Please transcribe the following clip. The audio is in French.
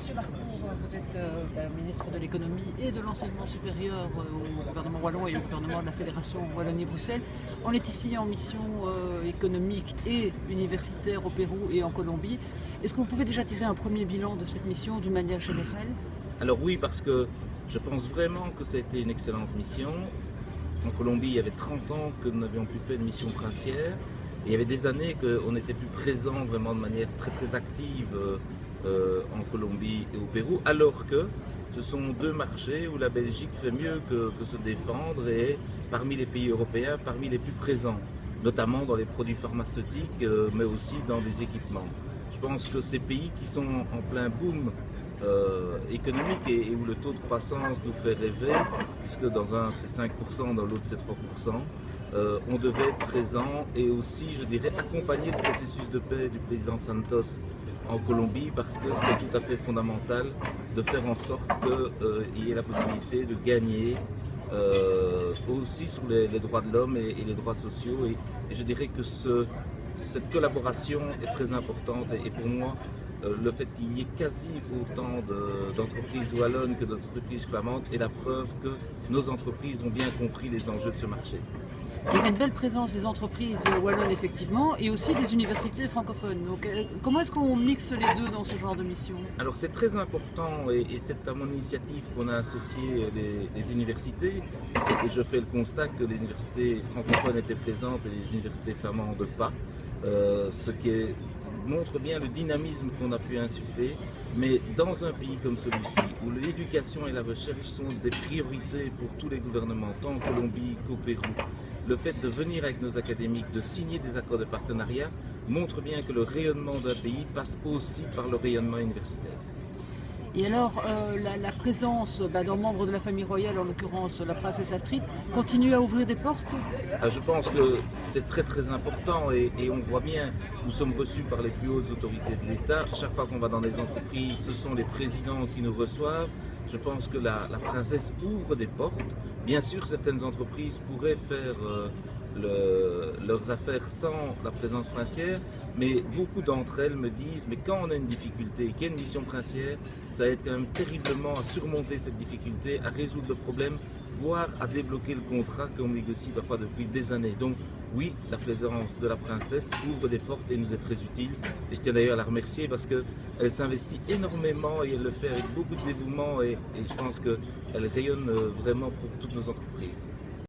Monsieur Marcourt, vous êtes ministre de l'économie et de l'enseignement supérieur au gouvernement wallon et au gouvernement de la Fédération Wallonie-Bruxelles. On est ici en mission économique et universitaire au Pérou et en Colombie. Est-ce que vous pouvez déjà tirer un premier bilan de cette mission d'une manière générale? Alors oui, parce que je pense vraiment que ça a été une excellente mission. En Colombie, il y avait 30 ans que nous n'avions plus fait de mission princière. Et il y avait des années qu'on n'était plus présent vraiment de manière très active en Colombie et au Pérou, alors que ce sont deux marchés où la Belgique fait mieux que se défendre et est parmi les pays européens, parmi les plus présents, notamment dans les produits pharmaceutiques, mais aussi dans des équipements. Je pense que ces pays qui sont en plein boom économique et où le taux de croissance nous fait rêver, puisque dans un c'est 5%, dans l'autre c'est 3%, on devait être présent et aussi, je dirais, accompagner le processus de paix du président Santos en Colombie, parce que c'est tout à fait fondamental de faire en sorte qu'il y ait la possibilité de gagner aussi sur les droits de l'homme et les droits sociaux. Et je dirais que cette collaboration est très importante et pour moi, le fait qu'il y ait quasi autant d'entreprises wallonnes que d'entreprises flamandes est la preuve que nos entreprises ont bien compris les enjeux de ce marché. Il y avait une belle présence des entreprises wallonnes effectivement et aussi des universités francophones. Donc, comment est-ce qu'on mixe les deux dans ce genre de mission? Alors c'est très important et c'est à mon initiative qu'on a associé les universités et je fais le constat que les universités francophones étaient présentes et les universités flamandes pas, ce qui montre bien le dynamisme qu'on a pu insuffler, mais dans un pays comme celui-ci, où l'éducation et la recherche sont des priorités pour tous les gouvernements, tant en Colombie qu'au Pérou, le fait de venir avec nos académiques, de signer des accords de partenariat, montre bien que le rayonnement d'un pays passe aussi par le rayonnement universitaire. Et alors, la présence d'un membre de la famille royale, en l'occurrence la princesse Astrid, continue à ouvrir des portes? Je pense que c'est très important et on voit bien, nous sommes reçus par les plus hautes autorités de l'État. Chaque fois qu'on va dans des entreprises, ce sont les présidents qui nous reçoivent. Je pense que la princesse ouvre des portes. Bien sûr, certaines entreprises pourraient faire leurs affaires sans la présence princière, mais beaucoup d'entre elles me disent mais quand on a une difficulté et qu'il y a une mission princière, ça aide quand même terriblement à surmonter cette difficulté, à résoudre le problème, voire à débloquer le contrat qu'on négocie parfois depuis des années. Donc oui, la présence de la princesse ouvre des portes et nous est très utile. Et je tiens d'ailleurs à la remercier parce qu'elle s'investit énormément et elle le fait avec beaucoup de dévouement et je pense qu'elle rayonne vraiment pour toutes nos entreprises.